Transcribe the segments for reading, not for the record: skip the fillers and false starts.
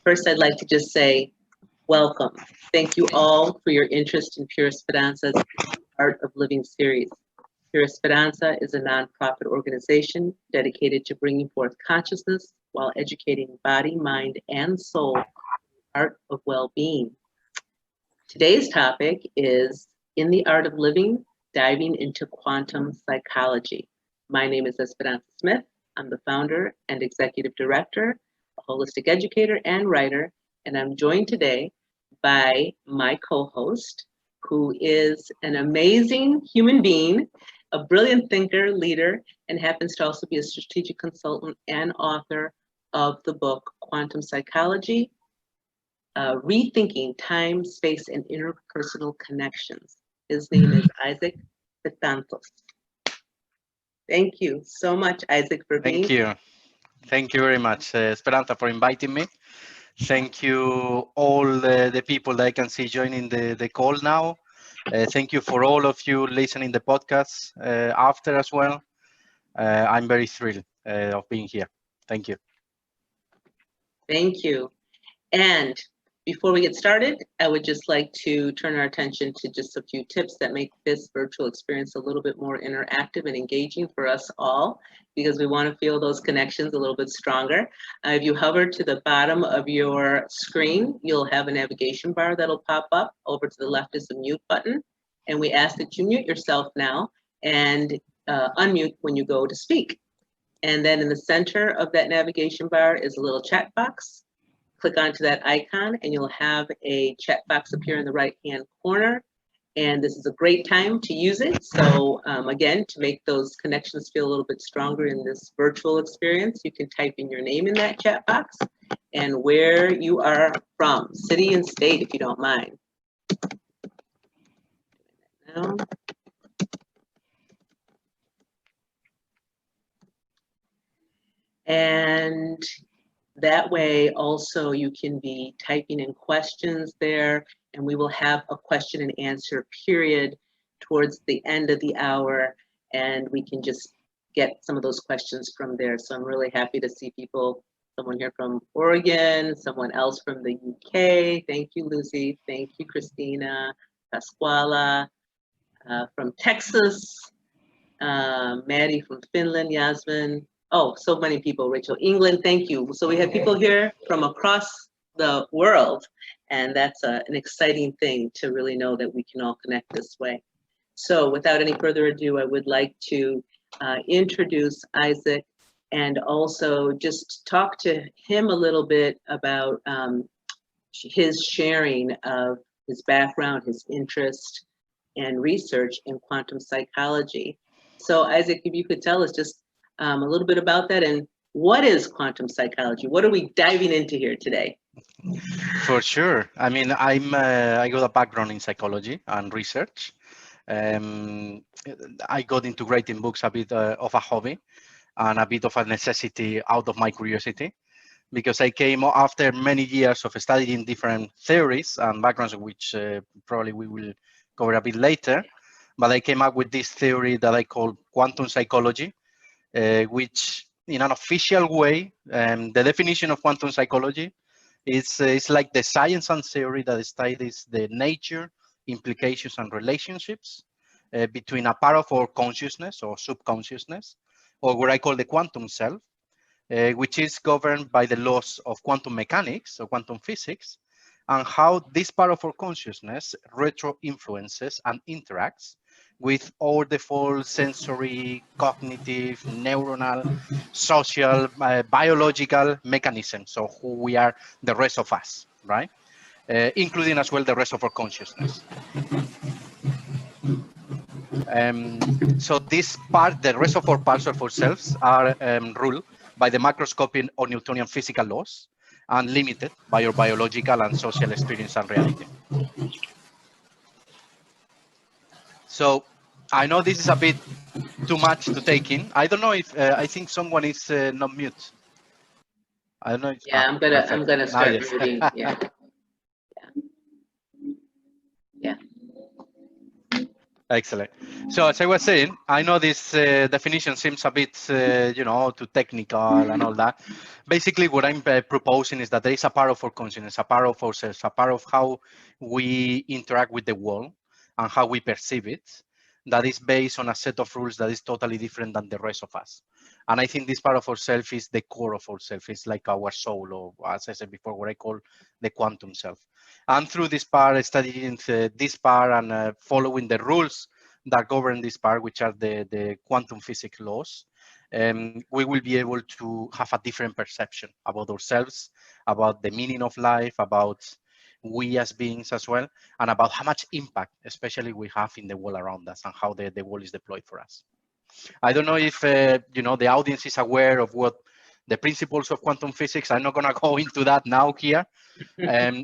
First, I'd like to just say welcome. Thank you all for your interest in PureEsperanza's Art of Living series. PureEsperanza is a nonprofit organization dedicated to bringing forth consciousness while educating body, mind, and soul, art of well-being. Today's topic is In the Art of Living, diving into quantum psychology. My name is Esperanza Smith. I'm the founder and executive director, a holistic educator and writer, and I'm joined today by my co-host, who is an amazing human being, a brilliant thinker, leader, and happens to also be a strategic consultant and author of the book Quantum Psychology, Rethinking Time, Space, and Interpersonal Connections. His name is Isaac Betanzos. Thank you so much, Isaac, for being here. Thank you very much, Esperanza, for inviting me. Thank you all the people that I can see joining the call now. Thank you for all of you listening the podcast after as well. I'm very thrilled of being here. Thank you. Thank you. And before we get started, I would just like to turn our attention to just a few tips that make this virtual experience a little bit more interactive and engaging for us all, because we want to feel those connections a little bit stronger. If you hover to the bottom of your screen, you'll have a navigation bar that'll pop up. Over to the left is the mute button. And we ask that you mute yourself now and unmute when you go to speak. And then in the center of that navigation bar is a little chat box. Click onto that icon and you'll have a chat box appear in the right-hand corner. And this is a great time to use it. So again, to make those connections feel a little bit stronger in this virtual experience, you can type in your name in that chat box and where you are from, city and state, if you don't mind. Now. And that way also you can be typing in questions there, and we will have a question and answer period towards the end of the hour, and we can just get some of those questions from there. So I'm really happy to see people, someone here from Oregon, someone else from the UK. Thank you, Lucy. Thank you, Christina. Pasquala from Texas. Maddie from Finland, Yasmin. Oh, so many people, Rachel. England, thank you. So we have people here from across the world, and that's an exciting thing to really know that we can all connect this way. So without any further ado, I would like to introduce Isaac and also just talk to him a little bit about his sharing of his background, his interest, and research in quantum psychology. So Isaac, if you could tell us just a little bit about that, and what is quantum psychology? What are we diving into here today? For sure. I mean, I got a background in psychology and research. I got into writing books a bit of a hobby and a bit of a necessity out of my curiosity, because I came after many years of studying different theories and backgrounds, which probably we will cover a bit later. But I came up with this theory that I call quantum psychology, which in an official way, the definition of quantum psychology is like the science and theory that studies the nature, implications, and relationships between a part of our consciousness or subconsciousness, or what I call the quantum self, which is governed by the laws of quantum mechanics or quantum physics, and how this part of our consciousness retro-influences and interacts with all the full sensory, cognitive, neuronal, social, biological mechanisms. So who we are, the rest of us, right? Including as well the rest of our consciousness. So this part, the rest of our parts of ourselves are ruled by the macroscopic or Newtonian physical laws and limited by our biological and social experience and reality. So I know this is a bit too much to take in. I don't know if I think someone is not mute. I don't know. If, yeah, I'm gonna start muting. Yeah. Excellent. So as I was saying, I know this definition seems a bit, too technical and all that. Basically, what I'm proposing is that there is a part of our consciousness, a part of ourselves, a part of how we interact with the world and how we perceive it, that is based on a set of rules that is totally different than the rest of us. And I think this part of ourself is the core of ourself. It's like our soul, or as I said before, what I call the quantum self. And through this part, studying this part and following the rules that govern this part, which are the quantum physics laws, we will be able to have a different perception about ourselves, about the meaning of life, about we as beings as well, and about how much impact, especially we have in the world around us and how the world is deployed for us. I don't know if the audience is aware of what the principles of quantum physics. I'm not going to go into that now here.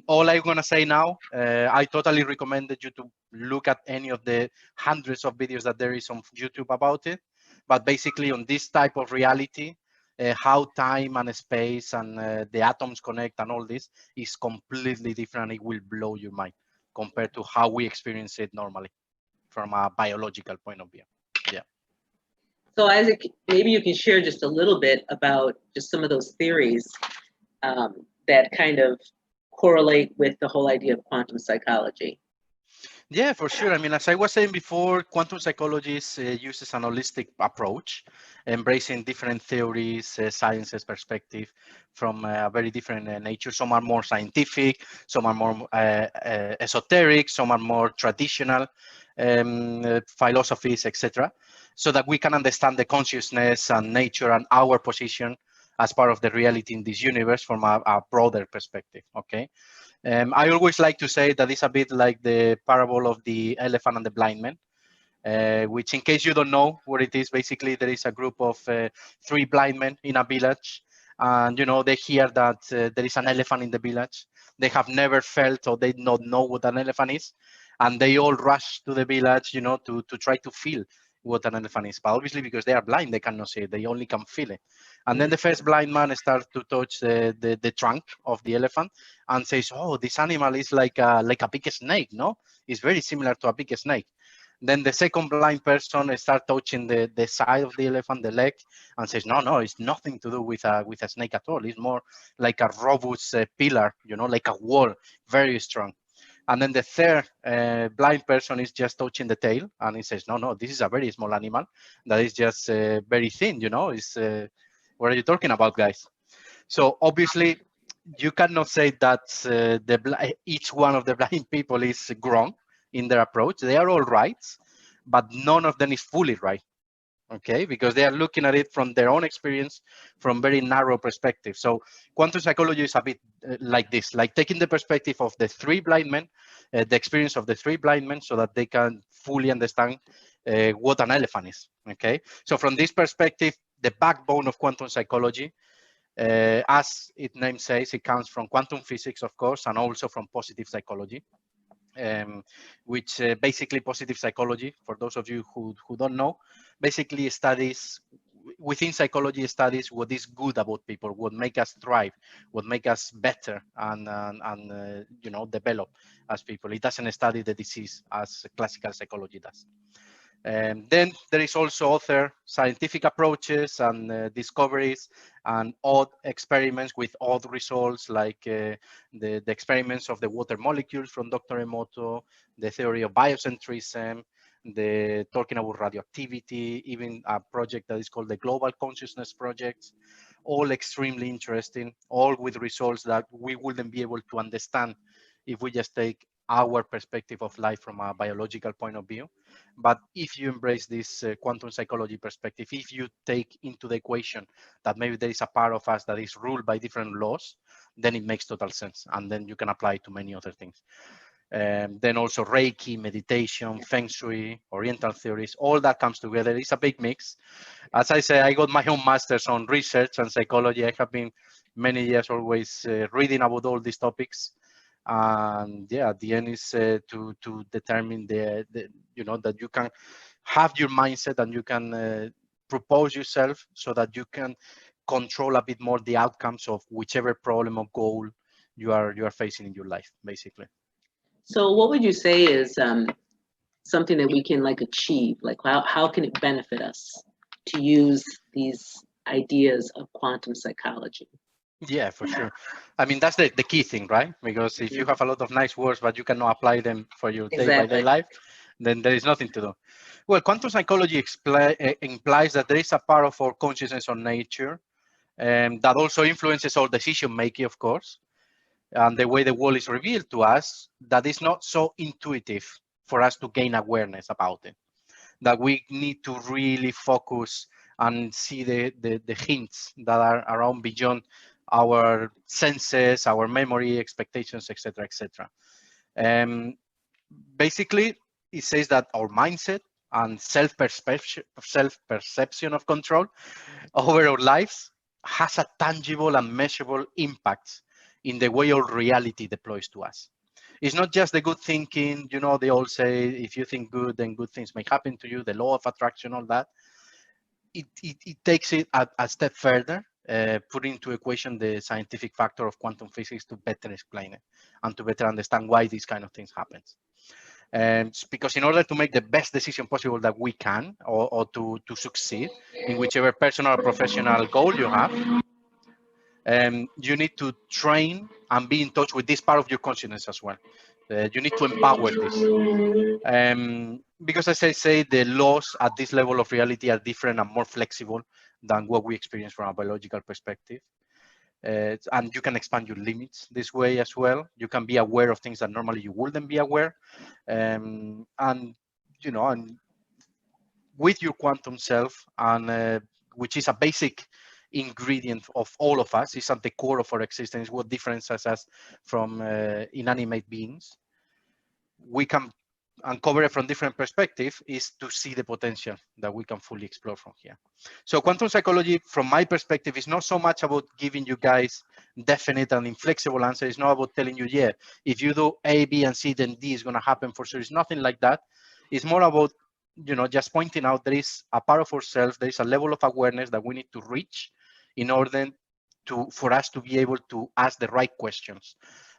All I'm going to say now, I totally recommend you to look at any of the hundreds of videos that there is on YouTube about it. But basically on this type of reality, how time and space and the atoms connect and all this is completely different. It will blow your mind compared to how we experience it normally from a biological point of view. Yeah. So Isaac, maybe you can share just a little bit about just some of those theories that kind of correlate with the whole idea of quantum psychology. Yeah, for sure. I mean, as I was saying before, quantum psychology uses an holistic approach, embracing different theories, sciences perspective from a very different nature. Some are more scientific, some are more esoteric, some are more traditional philosophies, etc., so that we can understand the consciousness and nature and our position as part of the reality in this universe from a broader perspective, okay? I always like to say that it's a bit like the parable of the elephant and the blind man, which in case you don't know what it is, basically there is a group of 3 blind men in a village. And, they hear that there is an elephant in the village. They have never felt or they don't know what an elephant is. And they all rush to the village, to try to feel what an elephant is. But obviously, because they are blind, they cannot see it. They only can feel it. And then the first blind man starts to touch the trunk of the elephant and says, oh, this animal is like a big snake, no? It's very similar to a big snake. Then the second blind person starts touching the side of the elephant, the leg, and says, no, it's nothing to do with a snake at all. It's more like a robust pillar, like a wall, very strong. And then the third blind person is just touching the tail, and he says, no, this is a very small animal that is just very thin, It's, what are you talking about, guys? So obviously, you cannot say that each one of the blind people is wrong in their approach. They are all right, but none of them is fully right, okay? Because they are looking at it from their own experience, from very narrow perspective. So quantum psychology is a bit like this, like taking the perspective of the 3 blind men, the experience of the 3 blind men, so that they can fully understand what an elephant is, okay? So from this perspective, the backbone of quantum psychology, as its name says, it comes from quantum physics, of course, and also from positive psychology, which basically positive psychology, for those of you who don't know, basically studies, within psychology studies what is good about people, what make us thrive, what make us better and develop as people. It doesn't study the disease as classical psychology does. Then there is also other scientific approaches and discoveries and odd experiments with odd results, like the experiments of the water molecules from Dr. Emoto, the theory of biocentrism, the talking about radioactivity, even a project that is called the Global Consciousness Project, all extremely interesting, all with results that we wouldn't be able to understand if we just take our perspective of life from a biological point of view. But if you embrace this quantum psychology perspective, if you take into the equation that maybe there is a part of us that is ruled by different laws, then it makes total sense. And then you can apply it to many other things. Then also Reiki, meditation, Feng Shui, Oriental theories, all that comes together. It's a big mix. As I say, I got my own master's on research and psychology. I have been many years always reading about all these topics. And yeah, at the end is to determine that you can have your mindset and you can propose yourself so that you can control a bit more the outcomes of whichever problem or goal you are facing in your life, basically. So what would you say is something that we can like achieve? Like how can it benefit us to use these ideas of quantum psychology? Yeah, for sure. I mean, that's the key thing, right? Because if you have a lot of nice words, but you cannot apply them for your day-by-day Exactly. life, then there is nothing to do. Well, quantum psychology implies that there is a part of our consciousness or nature that also influences our decision making, of course, and the way the world is revealed to us, that is not so intuitive for us to gain awareness about it. That we need to really focus and see the hints that are around beyond our senses, our memory, expectations, etc., etc. Basically, it says that our mindset and self-perception of control over our lives has a tangible and measurable impact in the way our reality deploys to us. It's not just the good thinking, you know, they all say, if you think good, then good things may happen to you, the law of attraction, all that. It takes it a step further, putting into equation the scientific factor of quantum physics to better explain it and to better understand why these kind of things happen. Because in order to make the best decision possible that we can, or to succeed in whichever personal or professional goal you have, you need to train and be in touch with this part of your consciousness as well. You need to empower this. Because as I say, the laws at this level of reality are different and more flexible than what we experience from a biological perspective. And you can expand your limits this way as well. You can be aware of things that normally you wouldn't be aware. And, you know, and with your quantum self, and which is a basic ingredient of all of us, is at the core of our existence, what differentiates us from inanimate beings, we can uncover it from different perspectives, is to see the potential that we can fully explore from here. So quantum psychology, from my perspective, is not so much about giving you guys definite and inflexible answers. It's not about telling you, yeah, if you do A, B, and C, then D is going to happen for sure. It's nothing like that. It's more about, you know, just pointing out there is a part of ourselves, there is a level of awareness that we need to reach in order for us to be able to ask the right questions.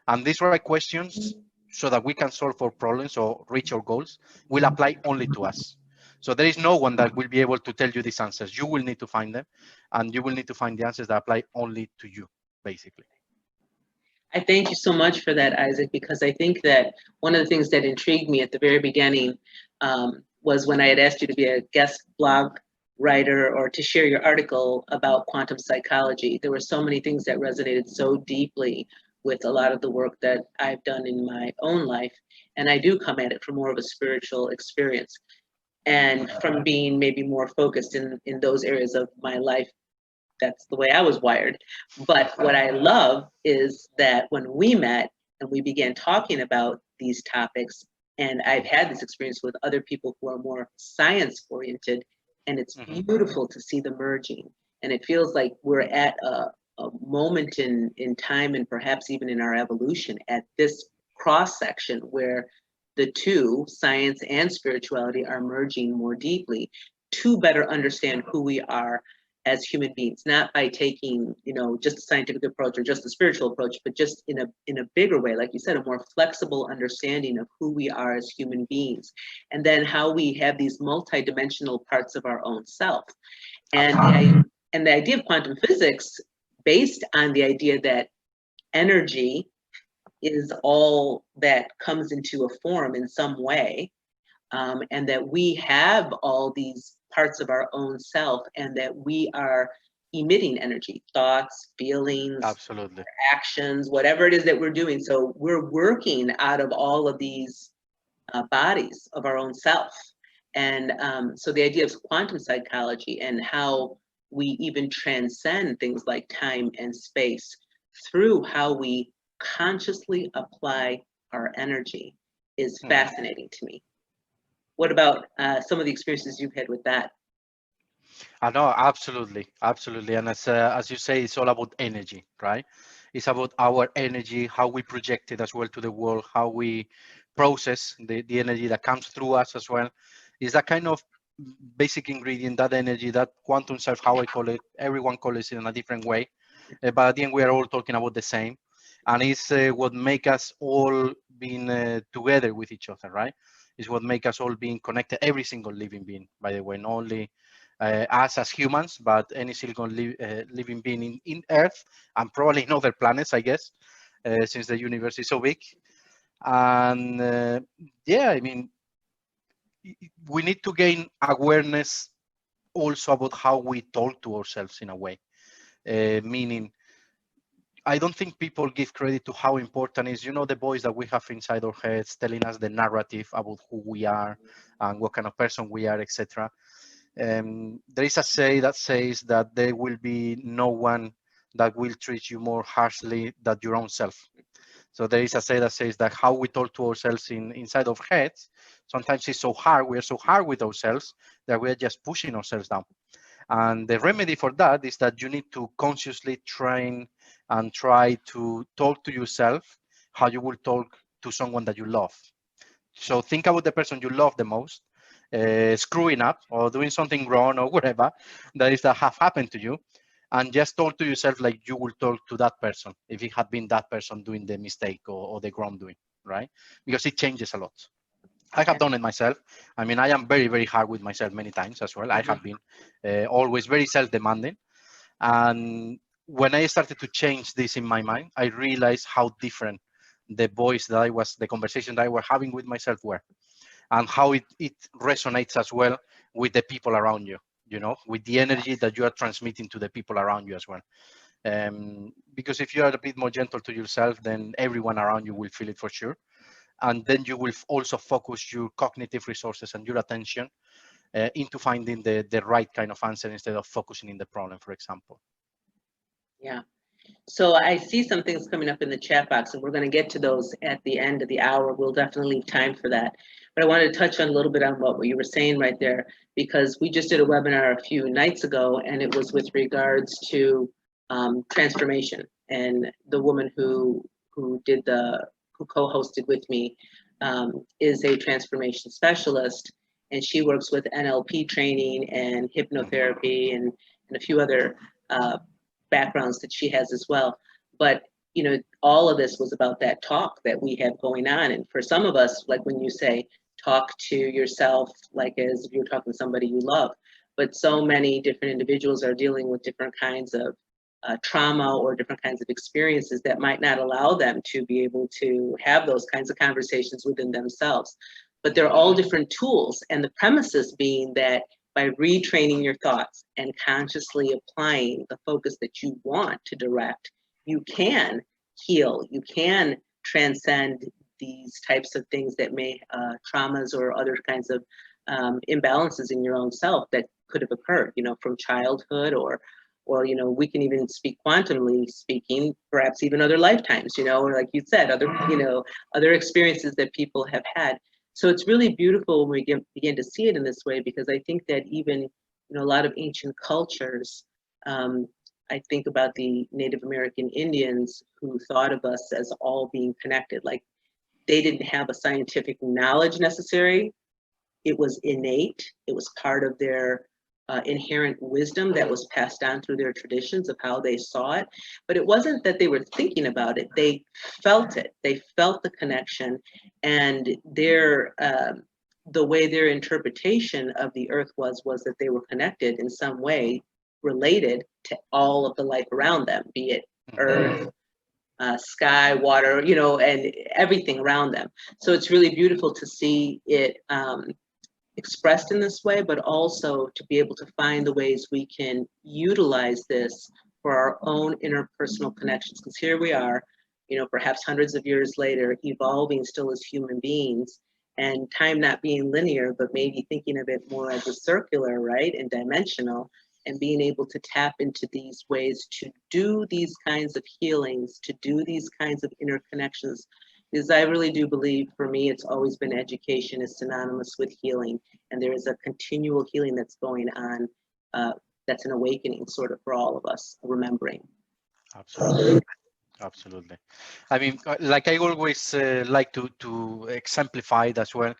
And these right questions, so that we can solve our problems or reach our goals, will apply only to us. So there is no one that will be able to tell you these answers. You will need to find them, and you will need to find the answers that apply only to you, basically. I thank you so much for that, Isaac, because I think that one of the things that intrigued me at the very beginning was when I had asked you to be a guest blog writer or to share your article about quantum psychology. There were so many things that resonated so deeply with a lot of the work that I've done in my own life. And I do come at it from more of a spiritual experience and from being maybe more focused in those areas of my life. That's the way I was wired. But what I love is that when we met and we began talking about these topics, and I've had this experience with other people who are more science oriented, and it's beautiful to see the merging. And it feels like we're at a moment in time, and perhaps even in our evolution, at this cross section where the two, science and spirituality, are merging more deeply to better understand who we are as human beings, not by taking, you know, just a scientific approach or just a spiritual approach, but just in a bigger way, like you said, a more flexible understanding of who we are as human beings, and then how we have these multidimensional parts of our own self. And the idea of quantum physics, based on the idea that energy is all that comes into a form in some way, and that we have all these parts of our own self, and that we are emitting energy, thoughts, feelings, Absolutely, actions, whatever it is that we're doing. So we're working out of all of these bodies of our own self. And so the idea of quantum psychology and how we even transcend things like time and space through how we consciously apply our energy is fascinating to me. What about some of the experiences you've had with that? I know, absolutely, absolutely. And as you say, it's all about energy, right? It's about our energy, how we project it as well to the world, how we process the energy that comes through us as well. Is that kind of basic ingredient, that energy, that quantum self, how I call it. Everyone calls it in a different way. But at the end, we are all talking about the same. And it's what make us all being together with each other, right? is what makes us all being connected, every single living being, by the way, not only us as humans, but any single living being in Earth and probably in other planets, I guess, since the universe is so big. And yeah, I mean, we need to gain awareness also about how we talk to ourselves in a way, meaning I don't think people give credit to how important is, you know, the voice that we have inside our heads telling us the narrative about who we are and what kind of person we are, etc. There is a say that says that there will be no one that will treat you more harshly than your own self. So there is a say that says that how we talk to ourselves inside our heads, sometimes it's so hard, we are so hard with ourselves that we are just pushing ourselves down. And the remedy for that is that you need to consciously train and try to talk to yourself how you will talk to someone that you love. So think about the person you love the most, screwing up or doing something wrong or whatever that have happened to you, and just talk to yourself like you will talk to that person if it had been that person doing the mistake or the wrongdoing, right? Because it changes a lot. I have done it myself. I mean, I am very, very hard with myself many times as well. I have been always very self-demanding. And when I started to change this in my mind, I realized how different the voice that the conversation that I was having with myself were, and how it resonates as well with the people around you, you know, with the energy that you are transmitting to the people around you as well. Because if you are a bit more gentle to yourself, then everyone around you will feel it for sure. And then you will also focus your cognitive resources and your attention into finding the right kind of answer instead of focusing in the problem, for example. Yeah. So I see some things coming up in the chat box, and we're going to get to those at the end of the hour. We'll definitely leave time for that. But I wanted to touch on a little bit on what you were saying right there, because we just did a webinar a few nights ago, and it was with regards to transformation. And the woman who co-hosted with me is a transformation specialist, and she works with NLP training and hypnotherapy and a few other backgrounds that she has as well. But you know, all of this was about that talk that we have going on. And for some of us, like when you say talk to yourself like as if you're talking to somebody you love, but so many different individuals are dealing with different kinds of trauma or different kinds of experiences that might not allow them to be able to have those kinds of conversations within themselves. But they're all different tools, and the premises being that by retraining your thoughts and consciously applying the focus that you want to direct, you can heal, you can transcend these types of things that may traumas or other kinds of imbalances in your own self that could have occurred, you know, from childhood or you know, we can even speak quantumly speaking, perhaps even other lifetimes, you know, or like you said, other, you know, other experiences that people have had. So it's really beautiful when we begin to see it in this way, because I think that even, you know, a lot of ancient cultures, I think about the Native American Indians who thought of us as all being connected. Like they didn't have a scientific knowledge necessary. It was innate. It was part of their inherent wisdom that was passed on through their traditions of how they saw it. But it wasn't that they were thinking about it. They felt it. They felt the connection, and their the way their interpretation of the earth was that they were connected in some way, related to all of the life around them, be it earth, sky, water, you know, and everything around them. So it's really beautiful to see it expressed in this way, but also to be able to find the ways we can utilize this for our own interpersonal connections. Because here we are, you know, perhaps hundreds of years later, evolving still as human beings, and time not being linear, but maybe thinking of it more as a circular, right, and dimensional, and being able to tap into these ways to do these kinds of healings, to do these kinds of interconnections. Because I really do believe, for me, it's always been education is synonymous with healing, and there is a continual healing that's going on. That's an awakening, sort of, for all of us, remembering. Absolutely. Absolutely. I mean, like I always like to exemplify it as well.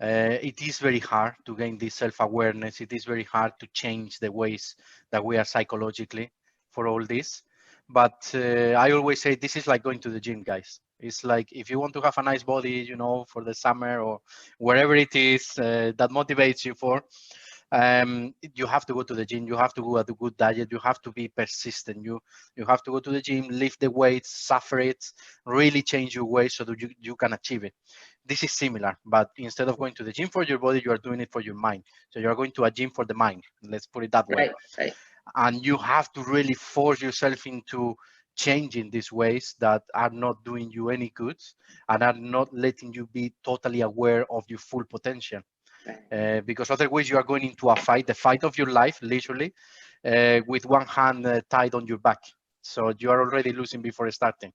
It is very hard to gain this self-awareness. It is very hard to change the ways that we are psychologically for all this. But I always say this is like going to the gym, guys. It's like if you want to have a nice body, you know, for the summer or wherever it is that motivates you for, you have to go to the gym. You have to go at a good diet. You have to be persistent. You have to go to the gym, lift the weights, suffer it, really change your way so that you can achieve it. This is similar, but instead of going to the gym for your body, you are doing it for your mind. So you are going to a gym for the mind. Let's put it that way. Right, right. And you have to really force yourself into changing these ways that are not doing you any good and are not letting you be totally aware of your full potential. Right. Because otherwise you are going into a fight, the fight of your life, literally, with one hand tied on your back. So you are already losing before starting.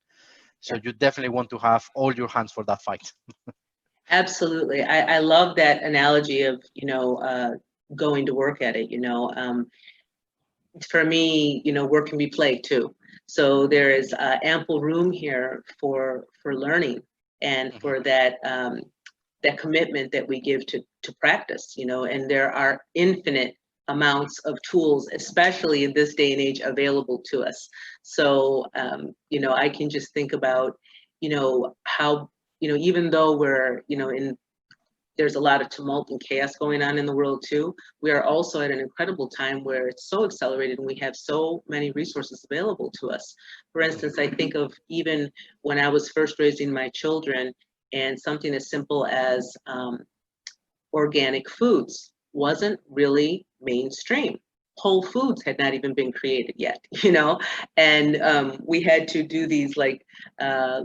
So Yeah. you definitely want to have all your hands for that fight. Absolutely. I love that analogy of, going to work at it, for me, work can be play too. So there is ample room here for learning and Mhm. for that commitment that we give to practice, and there are infinite amounts of tools, especially in this day and age, available to us. So, I can just think about, how, even though we're, there's a lot of tumult and chaos going on in the world too. We are also at an incredible time where it's so accelerated and we have so many resources available to us. For instance, I think of even when I was first raising my children, and something as simple as organic foods wasn't really mainstream. Whole Foods had not even been created yet, and we had to do these like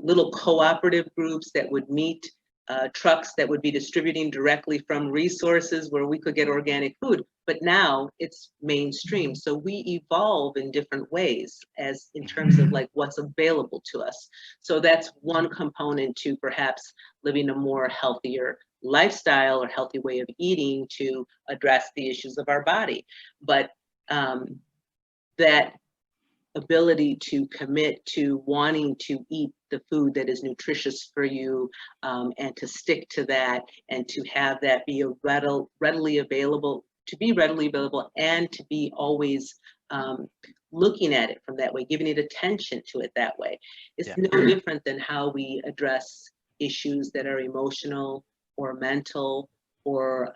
little cooperative groups that would meet, trucks that would be distributing directly from resources where we could get organic food. But now it's mainstream, so we evolve in different ways as in terms of like what's available to us. So that's one component to perhaps living a more healthier lifestyle or healthy way of eating to address the issues of our body. But that ability to commit to wanting to eat the food that is nutritious for you, and to stick to that and to have that be readily available, to be readily available, and to be always looking at it from that way, giving it attention to it that way. It's Yeah. no different than how we address issues that are emotional or mental or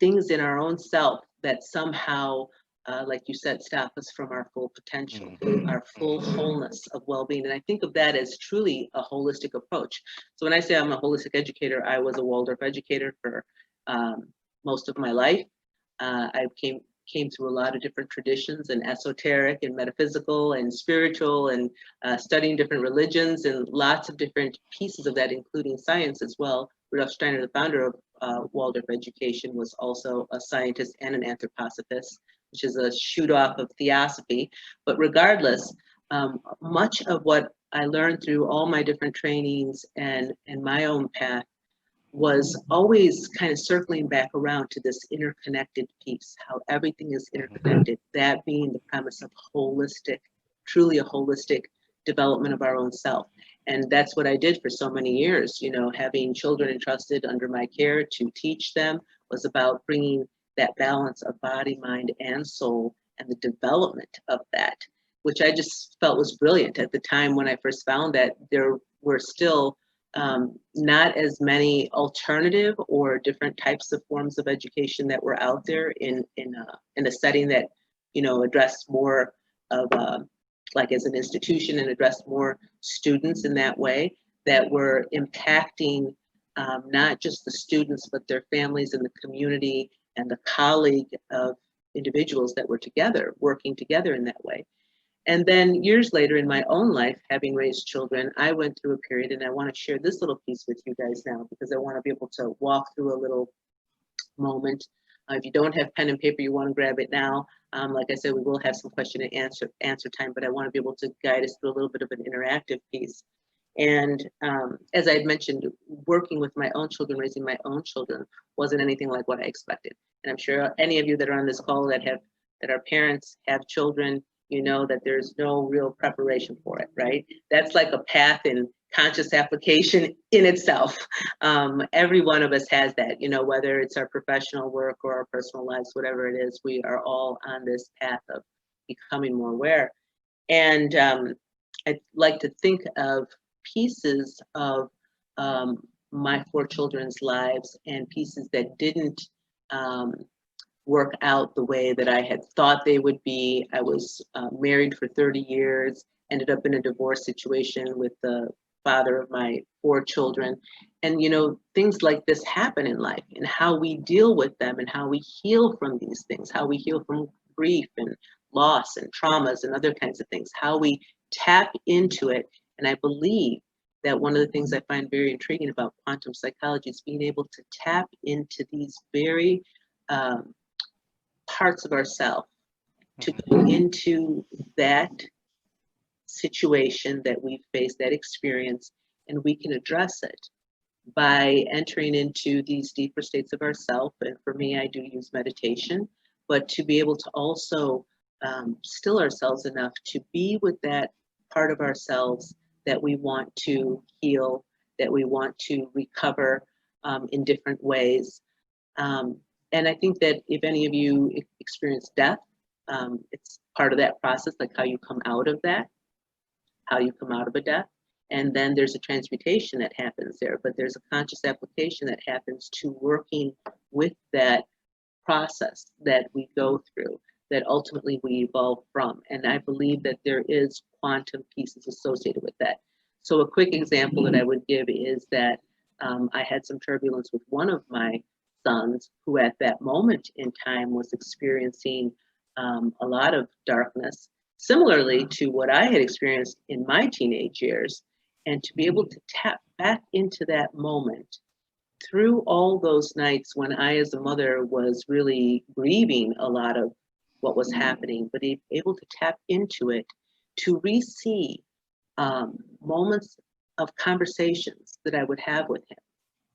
things in our own self that somehow, like you said, stop us from our full potential, Mhm. our full wholeness of well-being. And I think of that as truly a holistic approach. So when I say I'm a holistic educator, I was a Waldorf educator for most of my life. I came through a lot of different traditions, and esoteric and metaphysical and spiritual, and studying different religions and lots of different pieces of that, including science as well. Rudolf Steiner, the founder of Waldorf education, was also a scientist and an anthroposophist, which is a shoot off of theosophy. But regardless, much of what I learned through all my different trainings and my own path was always kind of circling back around to this interconnected piece, how everything is interconnected, that being the premise of holistic, truly a holistic development of our own self. And that's what I did for so many years, having children entrusted under my care to teach them was about bringing that balance of body, mind, and soul, and the development of that, which I just felt was brilliant at the time when I first found that there were still not as many alternative or different types of forms of education that were out there in a setting that addressed more of like as an institution and addressed more students in that way that were impacting not just the students but their families and the community and the colleague of individuals that were together working together in that way. And then years later in my own life, having raised children, I went through a period, and I want to share this little piece with you guys now because I want to be able to walk through a little moment. If you don't have pen and paper, you want to grab it now. Like I said, we will have some question and answer time, but I want to be able to guide us through a little bit of an interactive piece. And as I had mentioned, working with my own children, raising my own children, wasn't anything like what I expected. And I'm sure any of you that are on this call that are parents, have children, you know that there's no real preparation for it, right? That's like a path in conscious application in itself. Every one of us has that, whether it's our professional work or our personal lives, whatever it is, we are all on this path of becoming more aware. And I'd like to think of pieces of my 4 children's lives and pieces that didn't work out the way that I had thought they would be. I was married for 30 years, ended up in a divorce situation with the father of my 4 children. And, you know, things like this happen in life, and how we deal with them and how we heal from these things, how we heal from grief and loss and traumas and other kinds of things, how we tap into it. And I believe that one of the things I find very intriguing about quantum psychology is being able to tap into these very parts of ourselves, to go into that situation that we face, that experience, and we can address it by entering into these deeper states of ourself. And for me, I do use meditation, but to be able to also still ourselves enough to be with that part of ourselves that we want to heal, that we want to recover in different ways. And I think that if any of you experience death, it's part of that process, like how you come out of that, how you come out of a death. And then there's a transmutation that happens there, but there's a conscious application that happens to working with that process that we go through, that ultimately we evolve from. And I believe that there is quantum pieces associated with that. So a quick example that I would give is that I had some turbulence with one of my sons, who at that moment in time was experiencing a lot of darkness, similarly to what I had experienced in my teenage years. And to be able to tap back into that moment through all those nights when I, as a mother, was really grieving a lot of what was happening, but able to tap into it, to re-see moments of conversations that I would have with him.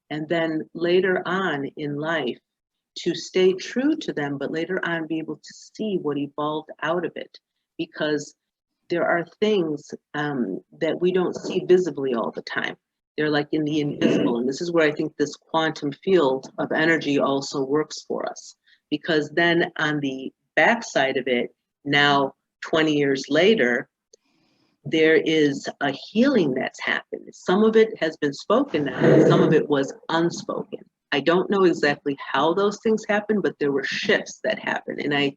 And then later on in life, to stay true to them, but later on be able to see what evolved out of it. Because there are things that we don't see visibly all the time. They're like in the invisible. And this is where I think this quantum field of energy also works for us. Because then on the backside of it, now 20 years later, there is a healing that's happened. Some of it has been spoken now, and some of it was unspoken. I don't know exactly how those things happen, but there were shifts that happened. And I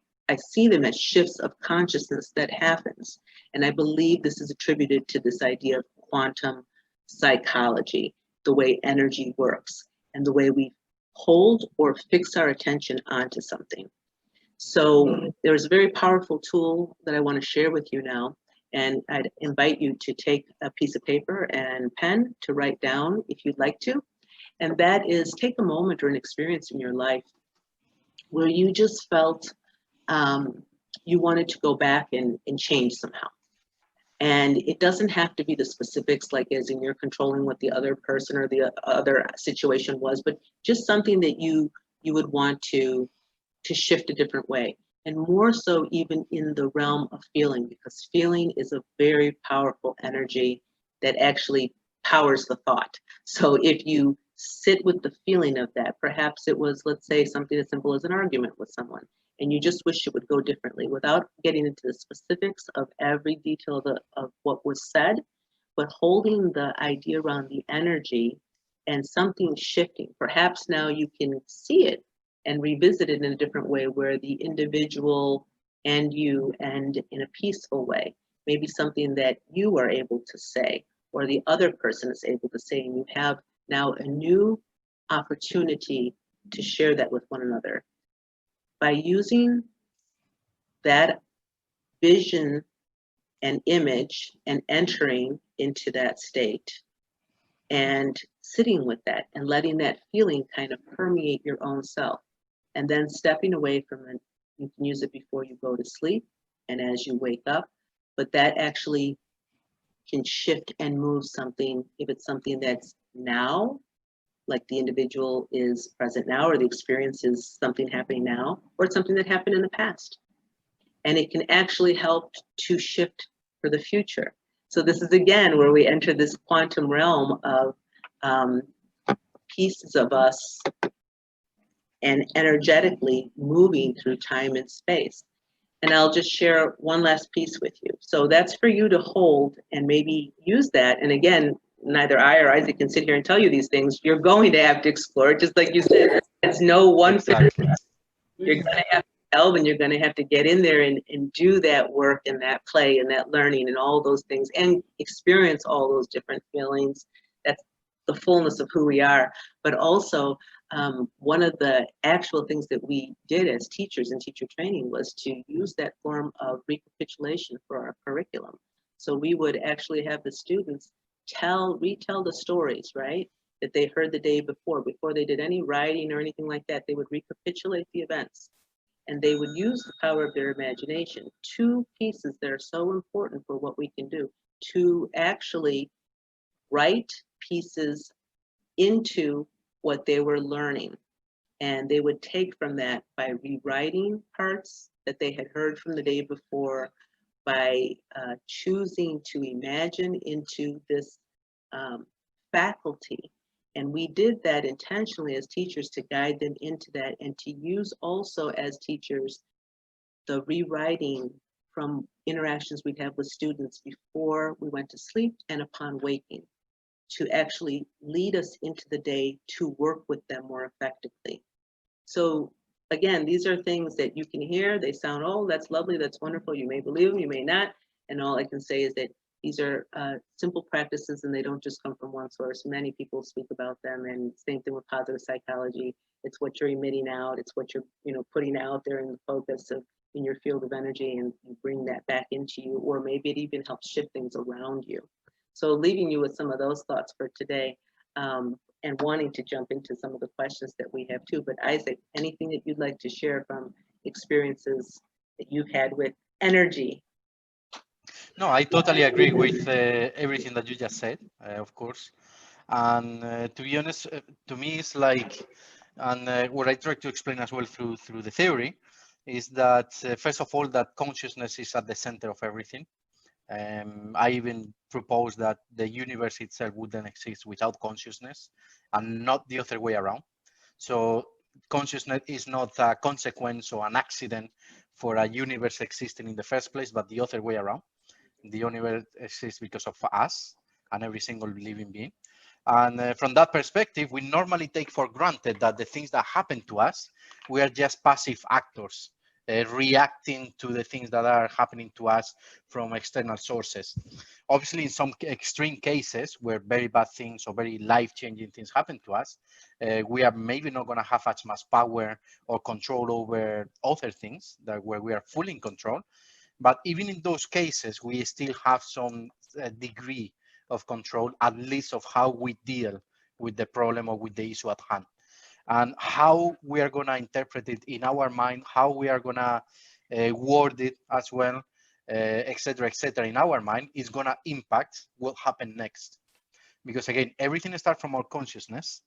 see them as shifts of consciousness that happens. And I believe this is attributed to this idea of quantum psychology, the way energy works, and the way we hold or fix our attention onto something. So there's a very powerful tool that I want to share with you now. And I'd invite you to take a piece of paper and pen to write down if you'd like to. And that is, take a moment or an experience in your life where you just felt you wanted to go back and change somehow. And it doesn't have to be the specifics, like as in you're controlling what the other person or the other situation was, but just something that you would want to shift a different way. And more so even in the realm of feeling, because feeling is a very powerful energy that actually powers the thought. So if you sit with the feeling of that, perhaps it was, let's say, something as simple as an argument with someone, and you just wish it would go differently, without getting into the specifics of every detail of what was said, but holding the idea around the energy and something shifting. Perhaps now you can see it and revisit it in a different way, where the individual and you end in a peaceful way. Maybe something that you are able to say, or the other person is able to say, and you have now a new opportunity to share that with one another. By using that vision and image and entering into that state and sitting with that and letting that feeling kind of permeate your own self, and then stepping away from it. You can use it before you go to sleep and as you wake up, but that actually can shift and move something if it's something that's now, like the individual is present now, or the experience is something happening now, or it's something that happened in the past. And it can actually help to shift for the future. So this is again where we enter this quantum realm of pieces of us and energetically moving through time and space. And I'll just share one last piece with you. So that's for you to hold and maybe use that. And again, neither I or Isaac can sit here and tell you these things. You're going to have to explore it, just like you said. It's no one fit. Exactly. You're going to have to delve, and you're going to have to get in there and do that work and that play and that learning and all those things and experience all those different feelings. That's the fullness of who we are. But also, one of the actual things that we did as teachers in teacher training was to use that form of recapitulation for our curriculum. So we would actually have the students retell the stories, right, that they heard the day before they did any writing or anything like that. They would recapitulate the events, and they would use the power of their imagination. Two pieces that are so important for what we can do, to actually write pieces into what they were learning. And they would take from that by rewriting parts that they had heard from the day before, by choosing to imagine into this faculty. And we did that intentionally as teachers to guide them into that, and to use also as teachers the rewriting from interactions we'd have with students before we went to sleep and upon waking, to actually lead us into the day to work with them more effectively. So again, these are things that you can hear. They sound, oh, that's lovely, that's wonderful. You may believe them, you may not. And all I can say is that these are simple practices, and they don't just come from one source. Many people speak about them, and same thing with positive psychology. It's what you're emitting out. It's what you're putting out there in the focus of in your field of energy, and you bring that back into you, or maybe it even helps shift things around you. So leaving you with some of those thoughts for today, and wanting to jump into some of the questions that we have too. But Isaac, anything that you'd like to share from experiences that you've had with energy? No, I totally agree with everything that you just said, of course. And to be honest, to me, it's like, and what I try to explain as well through the theory, is that first of all, that consciousness is at the center of everything. I even propose that the universe itself wouldn't exist without consciousness, and not the other way around. So consciousness is not a consequence or an accident for a universe existing in the first place, but the other way around. The universe exists because of us and every single living being. And from that perspective, we normally take for granted that the things that happen to us, we are just passive actors, reacting to the things that are happening to us from external sources. Obviously, in some extreme cases where very bad things or very life-changing things happen to us, we are maybe not going to have as much power or control over other things that where we are fully in control. But even in those cases, we still have some degree of control, at least of how we deal with the problem or with the issue at hand. And how we are going to interpret it in our mind, how we are going to word it as well, et cetera, in our mind is going to impact what happens next. Because again, everything starts from our consciousness.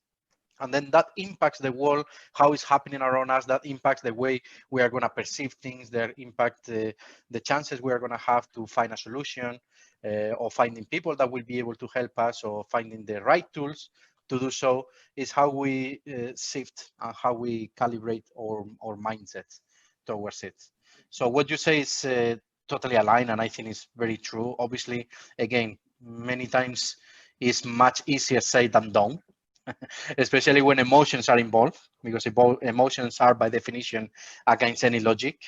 And then that impacts the world, how it's happening around us. That impacts the way we are going to perceive things. That impact the chances we are going to have to find a solution, or finding people that will be able to help us, or finding the right tools to do so. Is how we shift and how we calibrate our mindset towards it. So what you say is totally aligned, and I think it's very true. Obviously, again, many times it's much easier said than done. Especially when emotions are involved, because emotions are by definition against any logic.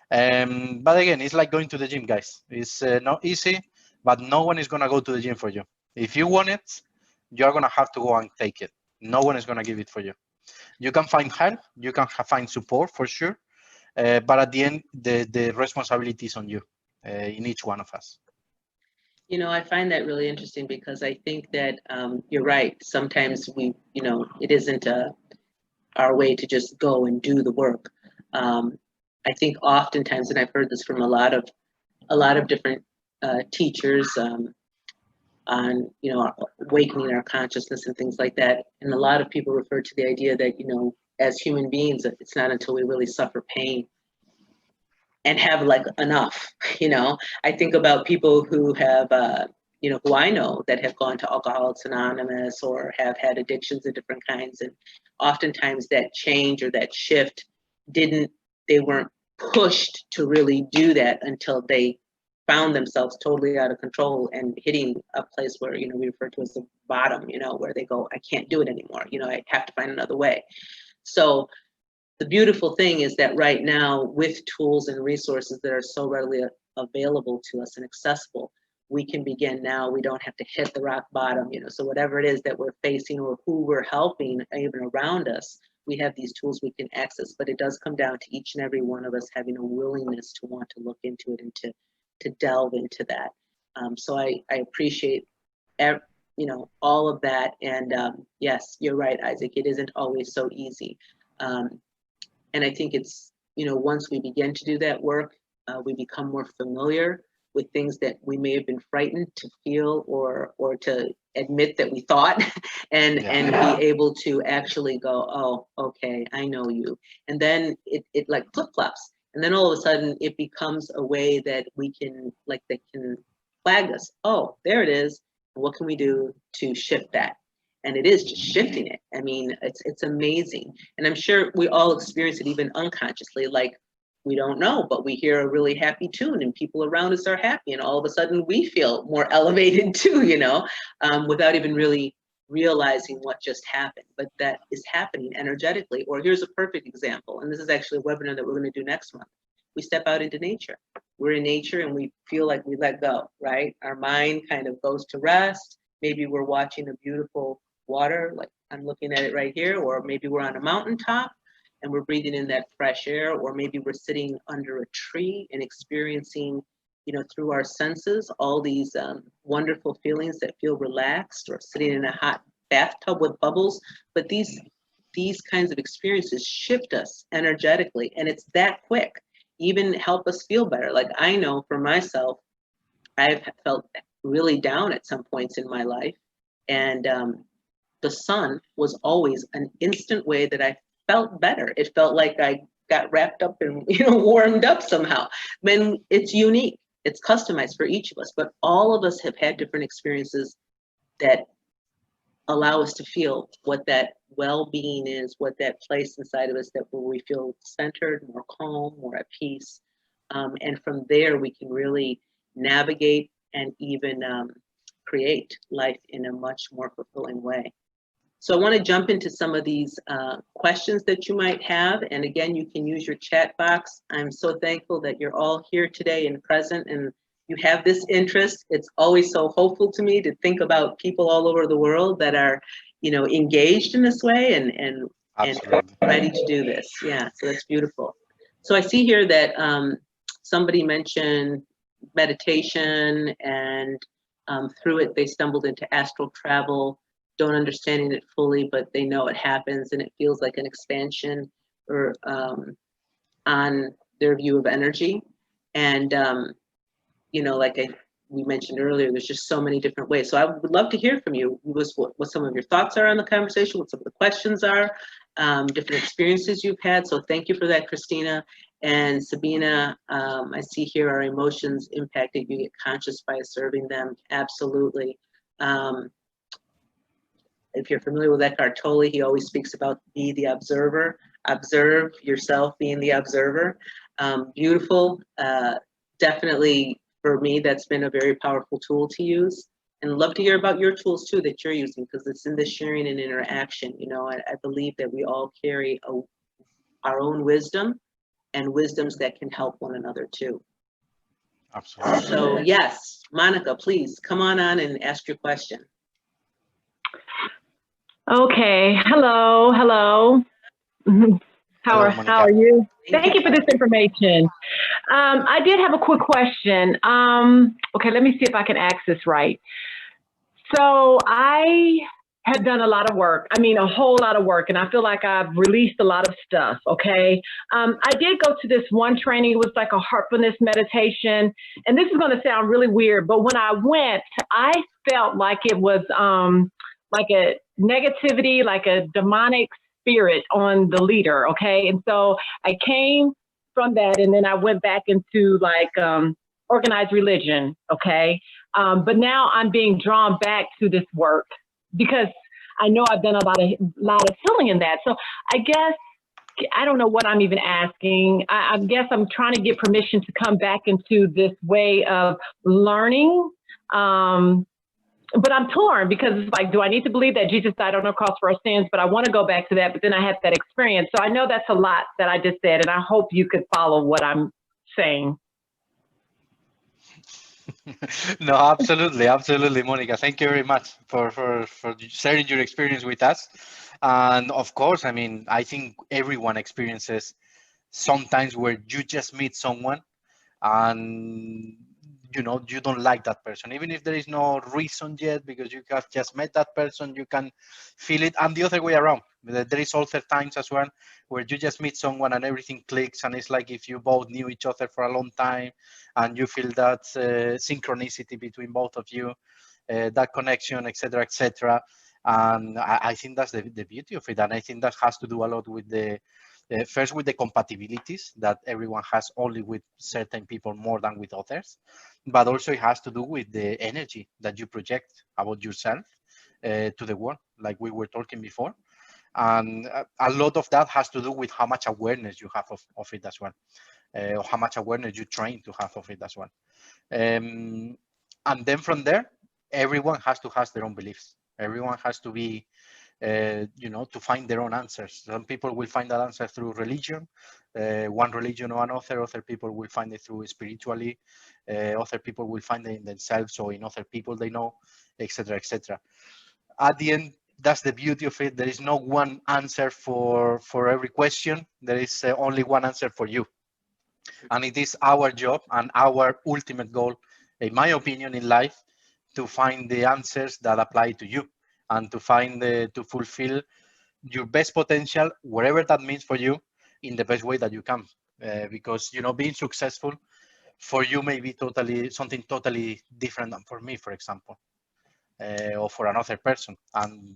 But again, it's like going to the gym, guys. It's not easy, but no one is going to go to the gym for you. If you want it, you're going to have to go and take it. No one is going to give it for you. You can find help, you can find support for sure, but at the end, the responsibility is on you, in each one of us. I find that really interesting, because I think that you're right. Sometimes it isn't our way to just go and do the work. I think oftentimes, and I've heard this from a lot of different teachers on awakening our consciousness and things like that. And a lot of people refer to the idea that as human beings, it's not until we really suffer pain and have like enough. I think about people who have who I know that have gone to Alcoholics Anonymous or have had addictions of different kinds, and oftentimes that change or that shift they weren't pushed to really do that until they found themselves totally out of control and hitting a place where, you know, we refer to as the bottom, you know, where they go, I can't do it anymore. You know, I have to find another way. So the beautiful thing is that right now, with tools and resources that are so readily available to us and accessible, we can begin now. We don't have to hit the rock bottom, you know, so whatever it is that we're facing or who we're helping, even around us, we have these tools we can access, but it does come down to each and every one of us having a willingness to want to look into it and to delve into that. So I appreciate, you know, all of that. And yes, you're right, Isaac, it isn't always so easy. And I think it's, you know, once we begin to do that work, we become more familiar with things that we may have been frightened to feel or to admit that we thought, and be able to actually go, oh, okay, I know you. And then it like flip-flops. And then all of a sudden it becomes a way that we can, like, that can flag us. Oh, there it is. What can we do to shift that? And it is just shifting it. I mean, it's amazing. And I'm sure we all experience it even unconsciously, like, we don't know, but we hear a really happy tune and people around us are happy, and all of a sudden we feel more elevated too, you know, without even really realizing what just happened. But that is happening energetically. Or here's a perfect example, and this is actually a webinar that we're going to do next month. We step out into nature. We're in nature and we feel like we let go, right? Our mind kind of goes to rest. Maybe we're watching a beautiful water, like I'm looking at it right here, or maybe we're on a mountaintop and we're breathing in that fresh air, or maybe we're sitting under a tree and experiencing, you know, through our senses, all these wonderful feelings that feel relaxed, or sitting in a hot bathtub with bubbles. But these kinds of experiences shift us energetically, and it's that quick, even help us feel better. Like, I know for myself, I've felt really down at some points in my life, and the sun was always an instant way that I felt better. It felt like I got wrapped up and, you know, warmed up somehow. When it's unique, it's customized for each of us, but all of us have had different experiences that allow us to feel what that well-being is, what that place inside of us that where we feel centered, more calm, more at peace. And from there, we can really navigate and even create life in a much more fulfilling way. So I want to jump into some of these questions that you might have. And again, you can use your chat box. I'm so thankful that you're all here today and present, and you have this interest. It's always so hopeful to me to think about people all over the world that are, you know, engaged in this way and ready to do this. Yeah, so that's beautiful. So I see here that somebody mentioned meditation, and through it they stumbled into astral travel, don't understanding it fully, but they know it happens, and it feels like an expansion or on their view of energy. And you know, like we mentioned earlier, there's just so many different ways. So I would love to hear from you what some of your thoughts are on the conversation, what some of the questions are, different experiences you've had. So thank you for that, Christina. And Sabina, I see here, our emotions impacted, you get conscious by observing them. Absolutely. If you're familiar with Eckhart Tolle, he always speaks about be the observer. Observe yourself being the observer. Beautiful. Definitely for me, that's been a very powerful tool to use. And love to hear about your tools too that you're using, because it's in the sharing and interaction. You know, I believe that we all carry our own wisdom, and wisdoms that can help one another too. Absolutely. So yes, Monica, please come on and ask your question. Okay. Hello. How are you? Thank you for this information. I did have a quick question. Okay, let me see if I can ask this right. So I have done a lot of work. I mean, a whole lot of work, and I feel like I've released a lot of stuff. Okay. I did go to this one training. It was like a heartfulness meditation, and this is going to sound really weird, but when I went, I felt like it was like a negativity, like a demonic spirit on the leader. Okay. And so I came from that, and then I went back into like organized religion. Okay. But now I'm being drawn back to this work because I know I've done a lot of healing in that. So I guess I don't know what I'm even asking. I guess I'm trying to get permission to come back into this way of learning. But I'm torn because it's like, do I need to believe that Jesus died on the cross for our sins? But I want to go back to that, but then I have that experience. So I know that's a lot that I just said, and I hope you could follow what I'm saying. No, absolutely, absolutely, Monica. Thank you very much for sharing your experience with us. And of course, I mean, I think everyone experiences sometimes where you just meet someone and you don't like that person, even if there is no reason yet, because you have just met that person, you can feel it. And the other way around, there is also times as well where you just meet someone and everything clicks, and it's like if you both knew each other for a long time, and you feel that synchronicity between both of you, that connection, etc., etc. And I think that's the beauty of it. And I think that has to do a lot with the first with the compatibilities that everyone has only with certain people more than with others, but also it has to do with the energy that you project about yourself to the world, like we were talking before. And a lot of that has to do with how much awareness you have of it as well, or how much awareness you train to have of it as well. And then from there, everyone has to have their own beliefs. Everyone has to be to find their own answers. Some people will find that answer through religion, one religion or another. Other people will find it through spiritually. Other people will find it in themselves or in other people they know, etc., etc. At the end, that's the beauty of it. There is no one answer for every question. There is only one answer for you. And it is our job and our ultimate goal, in my opinion, in life, to find the answers that apply to you, and to find to fulfill your best potential, wherever that means for you, in the best way that you can. Because being successful for you may be something totally different than for me, for example, or for another person. And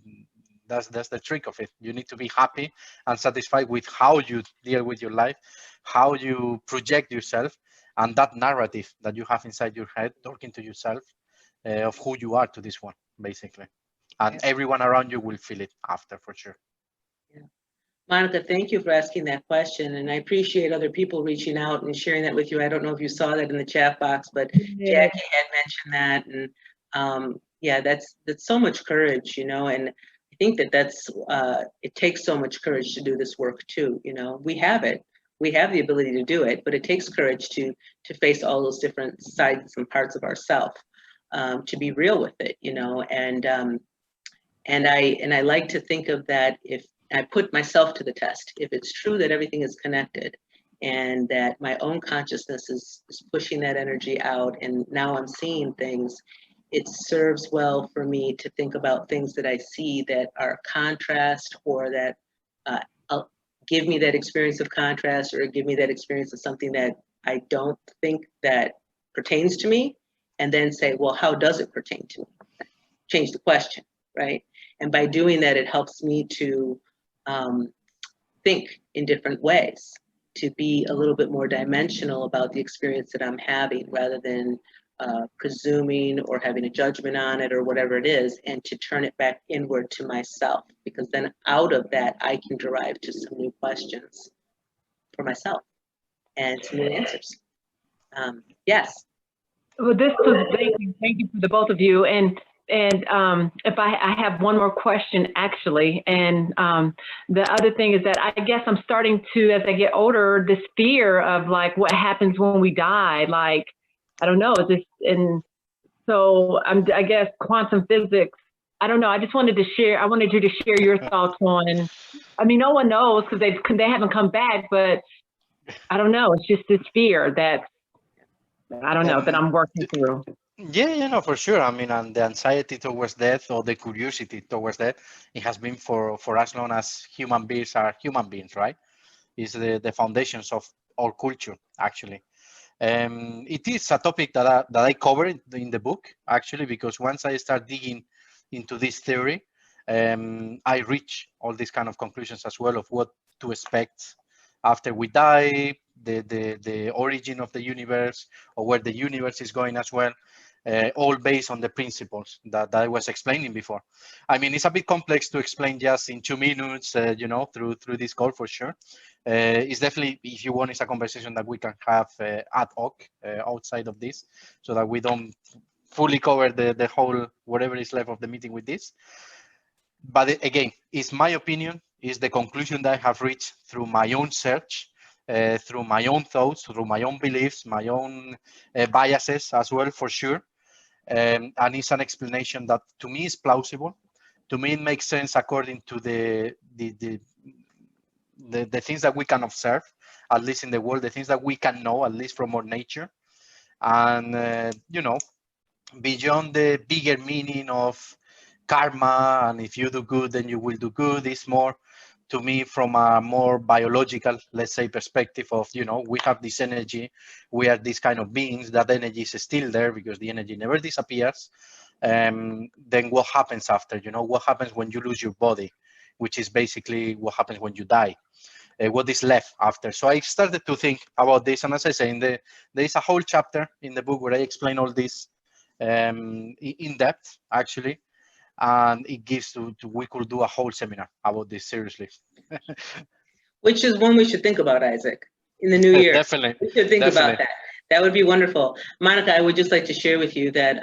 that's the trick of it. You need to be happy and satisfied with how you deal with your life, how you project yourself, and that narrative that you have inside your head, talking to yourself, of who you are to this one, basically. And everyone around you will feel it after, for sure. Yeah. Monica, thank you for asking that question. And I appreciate other people reaching out and sharing that with you. I don't know if you saw that in the chat box, but Jackie had mentioned that. And yeah, that's so much courage, and I think that's it takes so much courage to do this work too. We have it. We have the ability to do it, but it takes courage to face all those different sides and parts of ourselves, to be real with it, and I like to think of that, if I put myself to the test, if it's true that everything is connected and that my own consciousness is pushing that energy out, and now I'm seeing things, it serves well for me to think about things that I see that are contrast, or that give me that experience of contrast, or give me that experience of something that I don't think that pertains to me, and then say, well, how does it pertain to me? Change the question, right? And by doing that, it helps me to think in different ways, to be a little bit more dimensional about the experience that I'm having, rather than presuming or having a judgment on it or whatever it is, and to turn it back inward to myself, because then out of that, I can derive to some new questions for myself and some new answers. Yes. Well, this was thank you for the both of you. And if I have one more question, actually, and the other thing is that I guess I'm starting to, as I get older, this fear of like what happens when we die. Like, I don't know, and so I guess quantum physics. I don't know. I just wanted to share. I wanted you to share your thoughts on. I mean, no one knows because they haven't come back, but I don't know. It's just this fear that I don't know that I'm working through. Yeah, no, for sure. I mean, and the anxiety towards death, or the curiosity towards death, it has been for as long as human beings are human beings, right? It's the foundations of all culture, actually. It is a topic that I covered in the book, actually, because once I start digging into this theory, I reach all these kind of conclusions as well, of what to expect after we die, the origin of the universe, or where the universe is going as well. All based on the principles that I was explaining before. I mean, it's a bit complex to explain just in 2 minutes, through this call, for sure. It's definitely, if you want, it's a conversation that we can have ad hoc outside of this, so that we don't fully cover the whole, whatever is left of the meeting with this. But again, it's my opinion, is the conclusion that I have reached through my own search, through my own thoughts, through my own beliefs, my own biases as well, for sure. And it's an explanation that to me is plausible. To me, it makes sense according to the things that we can observe, at least in the world, the things that we can know, at least from our nature. And, you know, beyond the bigger meaning of karma, and if you do good, then you will do good, is more, to me, from a more biological, let's say, perspective of, you know, we have this energy, we are these kind of beings, that energy is still there because the energy never disappears. Then what happens after, you know, what happens when you lose your body, which is basically what happens when you die. What is left after. So I started to think about this, and as I say, there is a whole chapter in the book where I explain all this in depth, actually, and it gives we could do a whole seminar about this, seriously. Which is one we should think about, Isaac, in the new year. Definitely. We should think Definitely. about that. That would be wonderful. Monica, I would just like to share with you that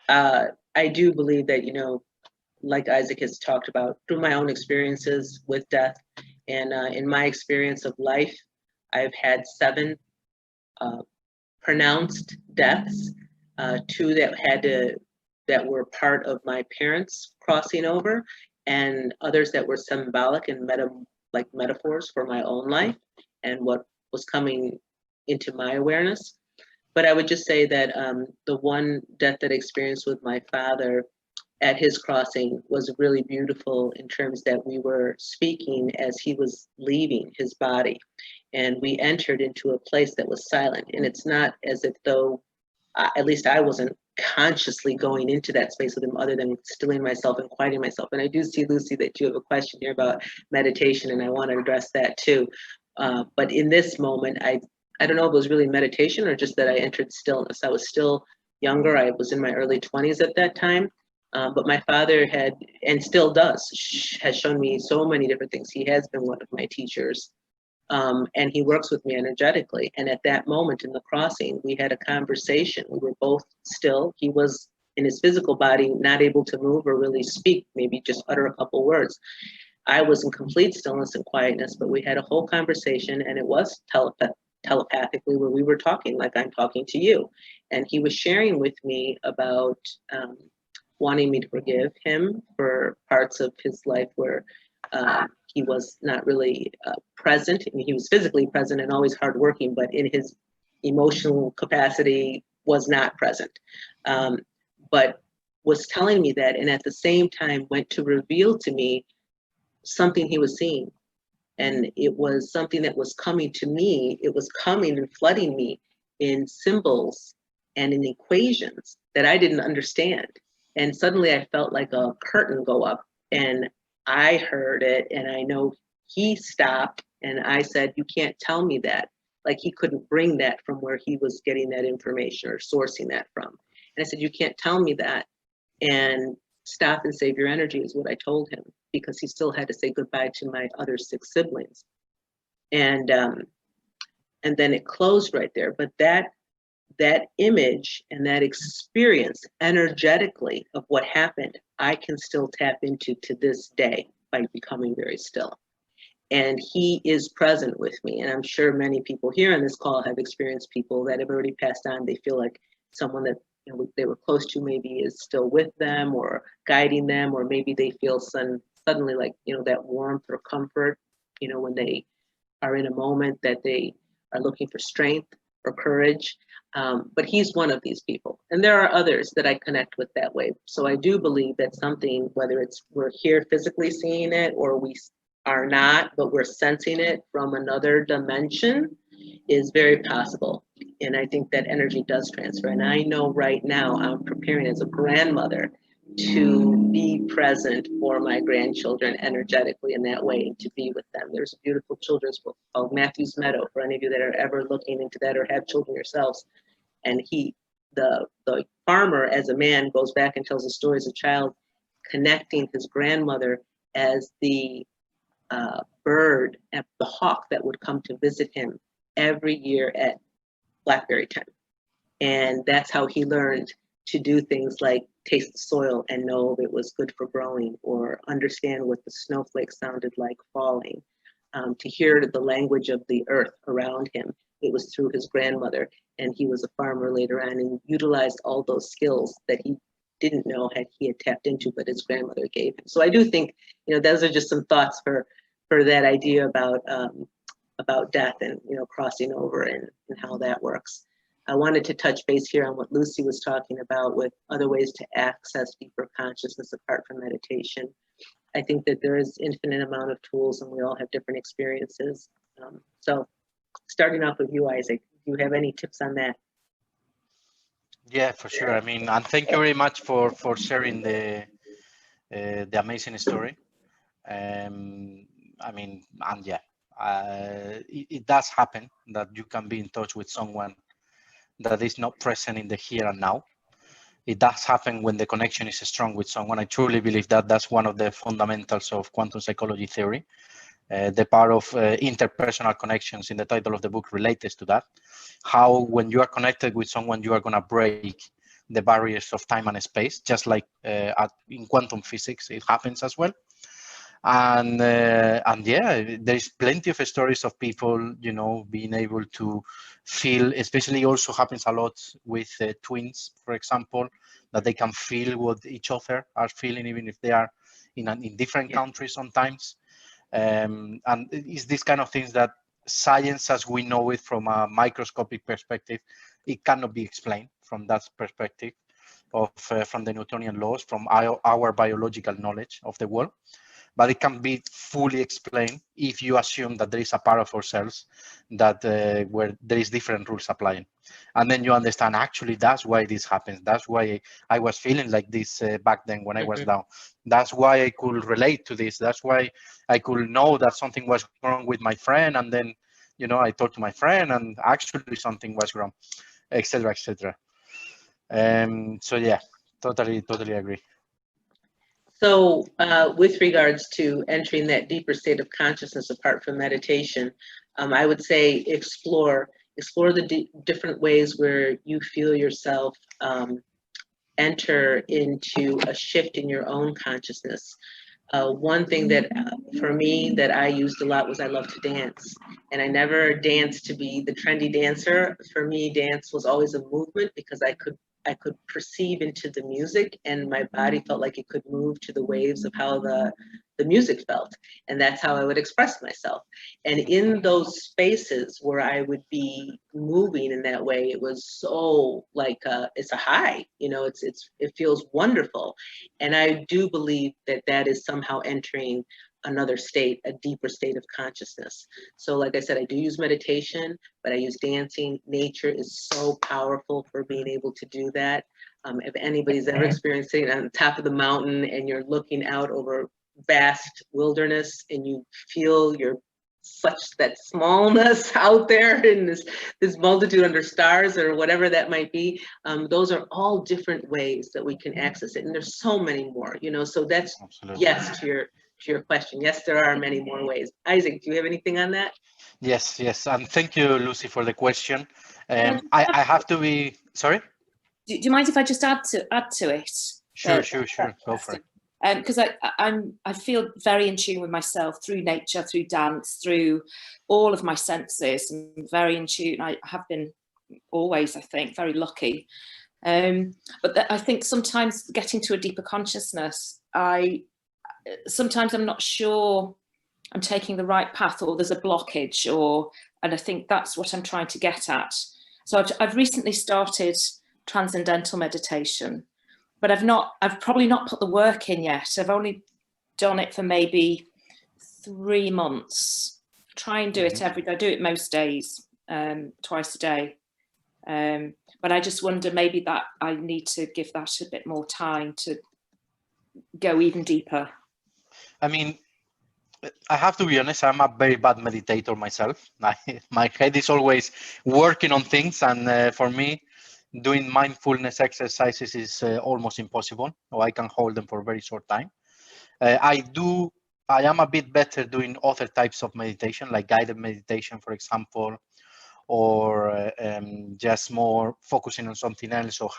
I do believe that, you know, like Isaac has talked about, through my own experiences with death, and in my experience of life, I've had 7 pronounced deaths, 2 that were part of my parents crossing over, and others that were symbolic and metaphors for my own life and what was coming into my awareness. But I would just say that the one death that I experienced with my father at his crossing was really beautiful, in terms that we were speaking as he was leaving his body, and we entered into a place that was silent. And it's not as if though, at least I wasn't consciously going into that space with him, other than stilling myself and quieting myself. And I do see, Lucy, that you have a question here about meditation, and I want to address that too. But in this moment, I don't know if it was really meditation or just that I entered stillness. I was still younger. I was in my early 20s at that time. But my father had, and still does, has shown me so many different things. He has been one of my teachers, and he works with me energetically. And at that moment in the crossing, we had a conversation. We were both still. He was in his physical body, not able to move or really speak, maybe just utter a couple words. I was in complete stillness and quietness, but we had a whole conversation, and it was telepathically, where we were talking like I'm talking to you. And he was sharing with me about wanting me to forgive him for parts of his life where he was not really present. I mean, he was physically present and always hardworking, but in his emotional capacity was not present. But was telling me that, and at the same time went to reveal to me something he was seeing. And it was something that was coming to me. It was coming and flooding me in symbols and in equations that I didn't understand. And suddenly I felt like a curtain go up, and I heard it, and I know he stopped, and I said, "You can't tell me that." Like he couldn't bring that from where he was getting that information or sourcing that from. And I said, "You can't tell me that, and stop and save your energy," is what I told him, because he still had to say goodbye to my other 6 siblings. And then it closed right there. But that image and that experience energetically of what happened, I can still tap into to this day by becoming very still. And he is present with me. And I'm sure many people here on this call have experienced people that have already passed on. They feel like someone that, you know, they were close to maybe is still with them or guiding them, or maybe they feel suddenly like, you know, that warmth or comfort, you know, when they are in a moment that they are looking for strength or courage. But he's one of these people. And there are others that I connect with that way. So I do believe that something, whether it's we're here physically seeing it or we are not, but we're sensing it from another dimension, is very possible. And I think that energy does transfer. And I know right now I'm preparing as a grandmother to be present for my grandchildren energetically in that way, and to be with them. There's a beautiful children's book called Matthew's Meadow, for any of you that are ever looking into that or have children yourselves. And the farmer as a man goes back and tells a story as a child, connecting his grandmother as the bird, the hawk that would come to visit him every year at blackberry time. And that's how he learned to do things like taste the soil and know if it was good for growing, or understand what the snowflake sounded like falling, to hear the language of the earth around him. It was through his grandmother, and he was a farmer later on and utilized all those skills that he didn't know he had tapped into, but his grandmother gave him. So I do think, those are just some thoughts for that idea about death and, crossing over and how that works. I wanted to touch base here on what Lucy was talking about with other ways to access deeper consciousness apart from meditation. I think that there is infinite amount of tools and we all have different experiences. So starting off with you, Isaac, do you have any tips on that? Yeah, for sure. I mean, and thank you very much for sharing the amazing story. I mean, and yeah, it does happen that you can be in touch with someone that is not present in the here and now. It does happen when the connection is strong with someone. I truly believe that that's one of the fundamentals of quantum psychology theory. The part of interpersonal connections in the title of the book relates to that. How when you are connected with someone, you are going to break the barriers of time and space, just like in quantum physics, it happens as well. And yeah, there's plenty of stories of people, being able to feel, especially also happens a lot with twins, for example, that they can feel what each other are feeling, even if they are in different countries sometimes. And it's this kind of things that science, as we know it from a microscopic perspective, it cannot be explained from that perspective of from the Newtonian laws, from our biological knowledge of the world. But it can be fully explained if you assume that there is a part of ourselves that where there is different rules applying. And then you understand, actually, that's why this happens. That's why I was feeling like this back then when I was down. That's why I could relate to this. That's why I could know that something was wrong with my friend. And then, I talked to my friend and actually something was wrong, etc., etc. So yeah, totally agree. So with regards to entering that deeper state of consciousness apart from meditation, I would say explore the different ways where you feel yourself enter into a shift in your own consciousness. One thing that for me that I used a lot was I love to dance, and I never danced to be the trendy dancer. For me, dance was always a movement because I could perceive into the music, and my body felt like it could move to the waves of how the music felt, and that's how I would express myself. And in those spaces where I would be moving in that way, it was so like it's a high, it feels wonderful. And I do believe that is somehow entering another state, a deeper state of consciousness. So like I said, I do use meditation, but I use dancing. Nature is so powerful for being able to do that. If anybody's ever experienced sitting on the top of the mountain and you're looking out over vast wilderness and you feel that smallness out there in this multitude under stars or whatever that might be, those are all different ways that we can access it. And there's so many more, so that's absolutely. Yes to your question. Yes, there are many more ways. Isaac, do you have anything on that? Yes. And thank you, Lucy, for the question. I have to be, sorry? Do you mind if I just add to it? Sure. Go for it. Because I feel very in tune with myself through nature, through dance, through all of my senses. I'm very in tune. I have been always, I think, very lucky. But I think sometimes getting to a deeper consciousness, sometimes I'm not sure I'm taking the right path, or there's a blockage, and I think that's what I'm trying to get at. So I've recently started transcendental meditation, but I've probably not put the work in yet. I've only done it for maybe 3 months. Try and do it every day. I do it most days, twice a day. But I just wonder maybe that I need to give that a bit more time to go even deeper. I mean, I have to be honest, I'm a very bad meditator myself. My head is always working on things, and for me, doing mindfulness exercises is almost impossible, or I can hold them for a very short time. I do I am a bit better doing other types of meditation, like guided meditation, for example, or just more focusing on something else, or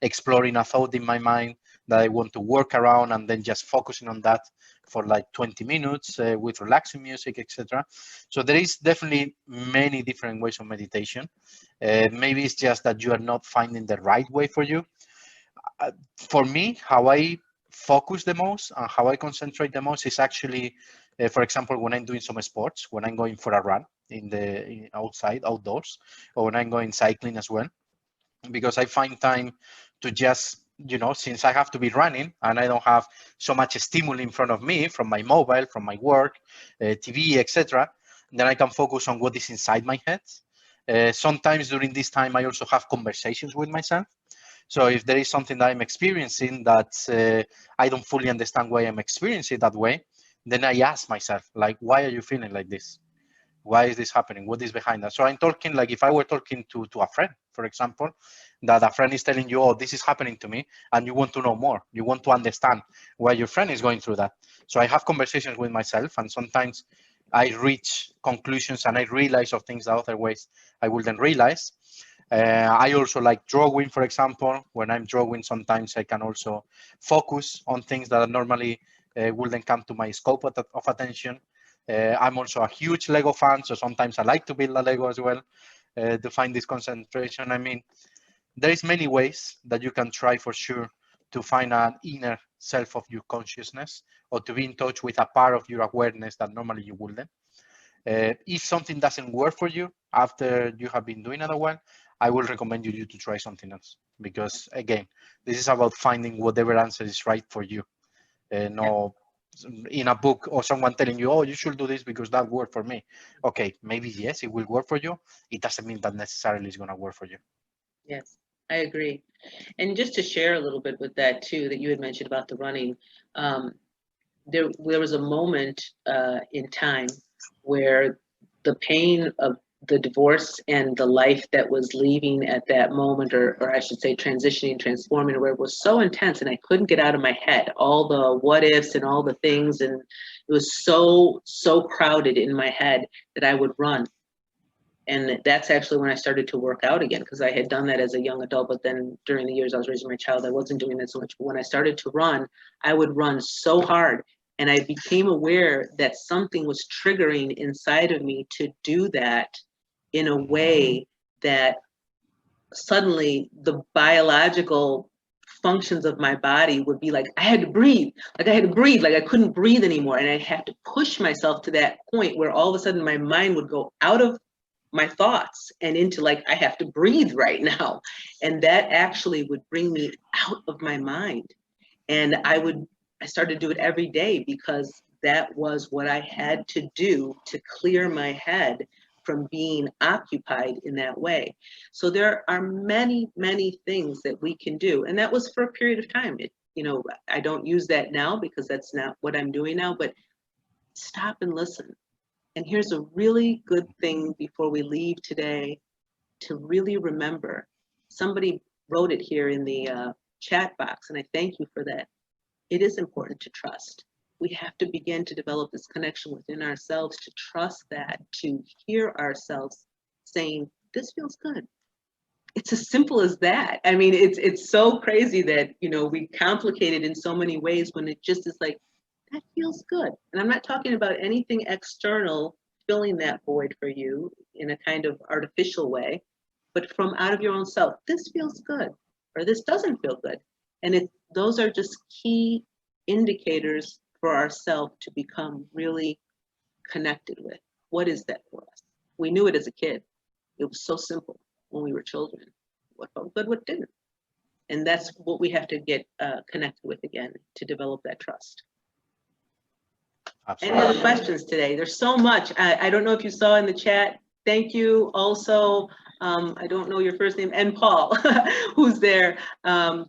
exploring a thought in my mind that I want to work around, and then just focusing on that for like 20 minutes with relaxing music, etc. So there is definitely many different ways of meditation. Maybe it's just that you are not finding the right way for you. For me, how I focus the most and how I concentrate the most is actually, for example, when I'm doing some sports, when I'm going for a run outdoors, or when I'm going cycling as well, because I find time to just, since I have to be running and I don't have so much stimuli in front of me from my mobile, from my work, TV, etc., then I can focus on what is inside my head. Sometimes during this time, I also have conversations with myself. So if there is something that I'm experiencing that I don't fully understand why I'm experiencing it that way, then I ask myself, like, why are you feeling like this? Why is this happening? What is behind that? So I'm talking, like, if I were talking to a friend, for example, that a friend is telling you, oh, this is happening to me, and you want to know more. You want to understand why your friend is going through that. So I have conversations with myself, and sometimes I reach conclusions and I realize of things that other ways I wouldn't realize. I also like drawing, for example. When I'm drawing, sometimes I can also focus on things that normally wouldn't come to my scope of attention. I'm also a huge Lego fan, so sometimes I like to build a Lego as well to find this concentration. I mean, there is many ways that you can try for sure to find an inner self of your consciousness, or to be in touch with a part of your awareness that normally you wouldn't. If something doesn't work for you after you have been doing it a while, I will recommend you to try something else, because again, this is about finding whatever answer is right for you. No, in a book or someone telling you, oh, you should do this because that worked for me. Okay, maybe yes, it will work for you. It doesn't mean that necessarily it's going to work for you. Yes, I agree. And just to share a little bit with that too, that you had mentioned about the running, there was a moment in time where the pain of the divorce and the life that was leaving at that moment, or I should say transitioning, transforming, where it was so intense and I couldn't get out of my head, all the what ifs and all the things, and it was so crowded in my head that I would run. And that's actually when I started to work out again, because I had done that as a young adult, but then during the years I was raising my child, I wasn't doing that so much. But when I started to run, I would run so hard, and I became aware that something was triggering inside of me to do that in a way that suddenly the biological functions of my body would be like, I had to breathe, like I couldn't breathe anymore. And I had to push myself to that point where all of a sudden my mind would go out of my thoughts and into like, I have to breathe right now. And that actually would bring me out of my mind. And I started to do it every day, because that was what I had to do to clear my head from being occupied in that way. So there are many, many things that we can do. And that was for a period of time. I don't use that now because that's not what I'm doing now, but stop and listen. And here's a really good thing before we leave today to really remember. Somebody wrote it here in the chat box, and I thank you for that. It is important to trust. We have to begin to develop this connection within ourselves, to trust that, to hear ourselves saying, this feels good. It's as simple as that. I mean, it's so crazy that, we complicate it in so many ways when it just is like, that feels good. And I'm not talking about anything external filling that void for you in a kind of artificial way, but from out of your own self, this feels good, or this doesn't feel good. And those are just key indicators for ourselves to become really connected with. What is that for us? We knew it as a kid. It was so simple when we were children. What felt good, what didn't. And that's what we have to get connected with again to develop that trust. Absolutely. Any other questions today? There's so much. I don't know if you saw in the chat. Thank you also. I don't know your first name, and Paul, who's there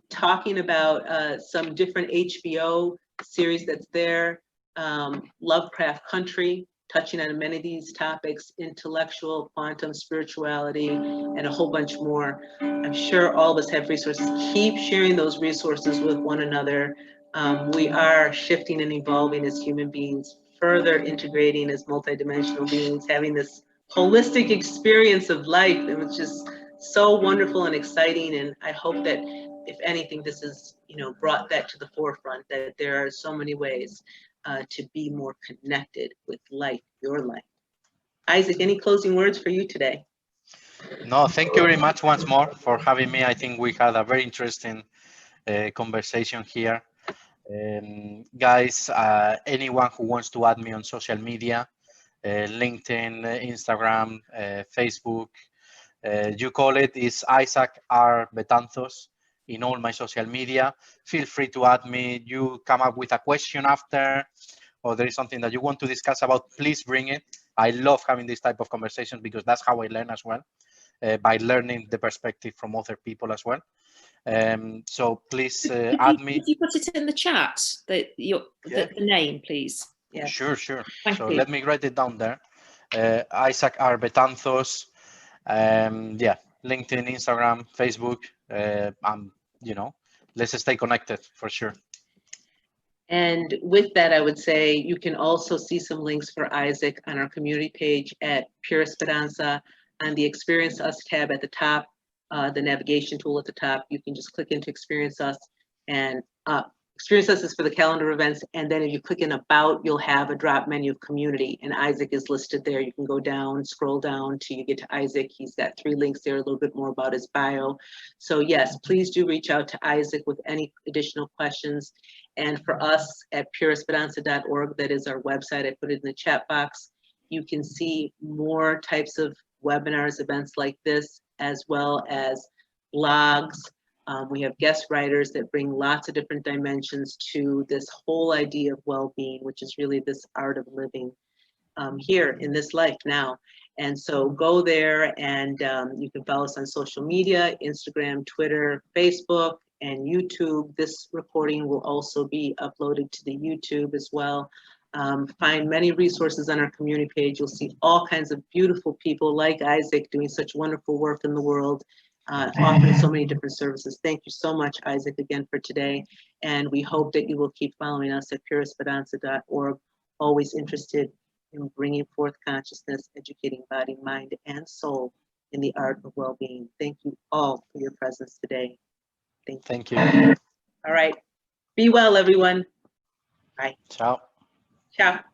talking about some different HBO series that's there. Lovecraft Country, touching on many of these topics, intellectual, quantum, spirituality, and a whole bunch more. I'm sure all of us have resources. Keep sharing those resources with one another. We are shifting and evolving as human beings, further integrating as multidimensional beings, having this holistic experience of life. It was just so wonderful and exciting. And I hope that, if anything, this has, brought that to the forefront, that there are so many ways to be more connected with life, your life. Isaac, any closing words for you today? No, thank you very much once more for having me. I think we had a very interesting conversation here. Guys, anyone who wants to add me on social media, LinkedIn, Instagram, Facebook, you call it, is Isaac R. Betanzos in all my social media. Feel free to add me. You come up with a question after, or there is something that you want to discuss about, please bring it. I love having this type of conversations because that's how I learn as well, by learning the perspective from other people as well. So please add me. Could you put it in the chat, the name, please? Yeah. Sure. Thank you. Let me write it down there. Isaac R. Betanzos. Yeah, LinkedIn, Instagram, Facebook. Let's stay connected for sure. And with that, I would say you can also see some links for Isaac on our community page at PureEsperanza. On the Experience Us tab at the top, the navigation tool at the top, you can just click into Experience Us, and Experience Us is for the calendar events. And then if you click in About, you'll have a drop menu of Community, and Isaac is listed there. You can go down, scroll down till you get to Isaac. He's got 3 links there, a little bit more about his bio. So yes, please do reach out to Isaac with any additional questions. And for us at PureEsperanza.org, that is our website. I put it in the chat box. You can see more types of webinars, events like this, as well as blogs. We have guest writers that bring lots of different dimensions to this whole idea of well-being, which is really this art of living here in this life now. And so go there, and you can follow us on social media, Instagram, Twitter, Facebook, and YouTube. This recording will also be uploaded to the YouTube as well. Find many resources on our community page. You'll see all kinds of beautiful people like Isaac doing such wonderful work in the world, offering so many different services. Thank you so much, Isaac, again for today. And we hope that you will keep following us at PureEsperanza.org, always interested in bringing forth consciousness, educating body, mind, and soul in the art of well-being. Thank you all for your presence today. Thank you. All right. Be well, everyone. Bye. Ciao. Ciao.